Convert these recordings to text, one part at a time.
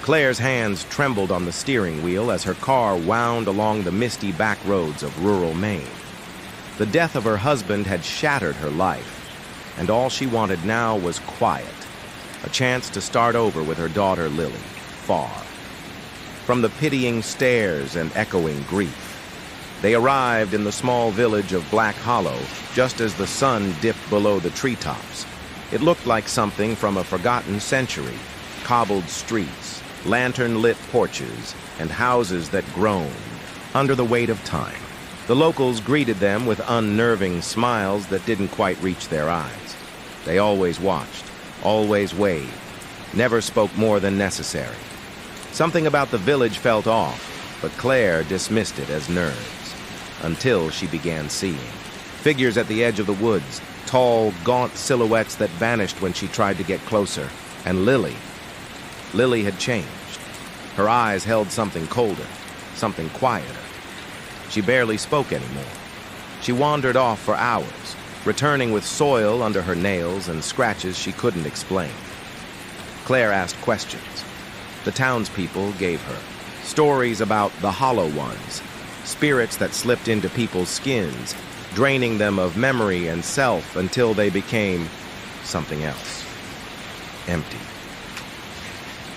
Claire's hands trembled on the steering wheel as her car wound along the misty back roads of rural Maine. The death of her husband had shattered her life, and all she wanted now was quiet, a chance to start over with her daughter Lily, far from the pitying stares and echoing grief. They arrived in the small village of Black Hollow just as the sun dipped below the treetops. It looked like something from a forgotten century: cobbled streets, lantern-lit porches, and houses that groaned under the weight of time. The locals greeted them with unnerving smiles that didn't quite reach their eyes. They always watched, always waved, never spoke more than necessary. Something about the village felt off, but Claire dismissed it as nerves, until she began seeing figures at the edge of the woods, tall, gaunt silhouettes that vanished when she tried to get closer. And Lily had changed. Her eyes held something colder, something quieter. She barely spoke anymore. She wandered off for hours, returning with soil under her nails and scratches she couldn't explain. Claire asked questions. The townspeople gave her stories about the Hollow Ones, spirits that slipped into people's skins, draining them of memory and self until they became something else. Empty.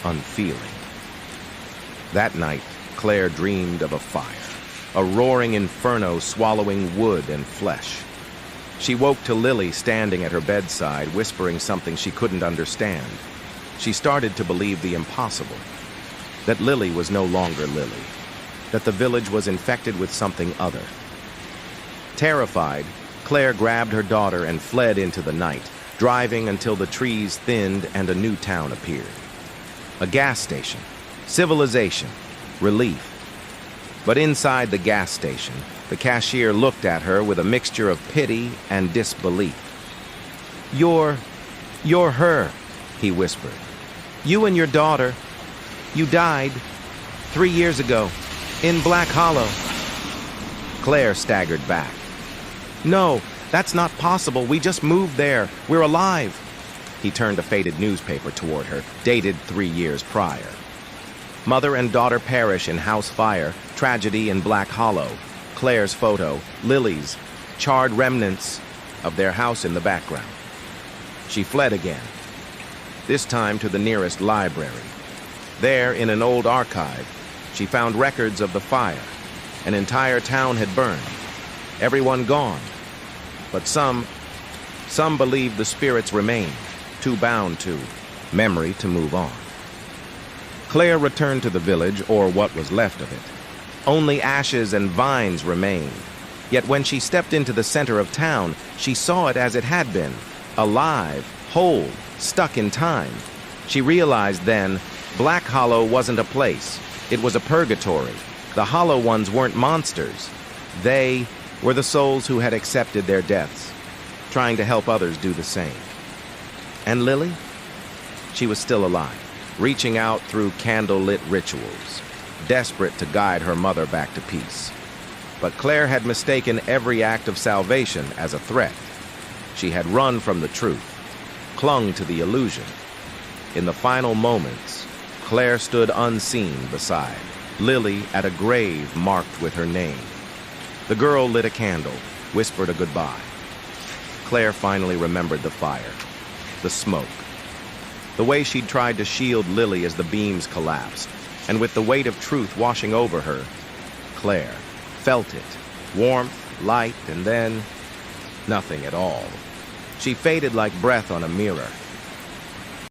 Unfeeling. That night, Claire dreamed of a fire, a roaring inferno swallowing wood and flesh. She woke to Lily standing at her bedside, whispering something she couldn't understand. She started to believe the impossible, that Lily was no longer Lily, that the village was infected with something other. Terrified, Claire grabbed her daughter and fled into the night, driving until the trees thinned and a new town appeared. A gas station, civilization, relief. But inside the gas station, the cashier looked at her with a mixture of pity and disbelief. You're her," he whispered. "You and your daughter. You died 3 years ago, in Black Hollow." Claire staggered back. "No, that's not possible. We just moved there. We're alive." He turned a faded newspaper toward her, dated 3 years prior. Mother and daughter perish in house fire, tragedy in Black Hollow. Claire's photo, Lily's, charred remnants of their house in the background. She fled again, this time to the nearest library. There, in an old archive, she found records of the fire. An entire town had burned, everyone gone. But some believed the spirits remained, too bound to memory to move on. Claire returned to the village, or what was left of it. Only ashes and vines remained. Yet when she stepped into the center of town, she saw it as it had been, alive, whole, stuck in time. She realized then, Black Hollow wasn't a place. It was a purgatory. The Hollow Ones weren't monsters. They were the souls who had accepted their deaths, trying to help others do the same. And Lily? She was still alive, reaching out through candle-lit rituals, desperate to guide her mother back to peace. But Claire had mistaken every act of salvation as a threat. She had run from the truth, clung to the illusion. In the final moments, Claire stood unseen beside Lily at a grave marked with her name. The girl lit a candle, whispered a goodbye. Claire finally remembered the fire, the smoke, the way she'd tried to shield Lily as the beams collapsed, and with the weight of truth washing over her, Claire felt it, warmth, light, and then nothing at all. She faded like breath on a mirror,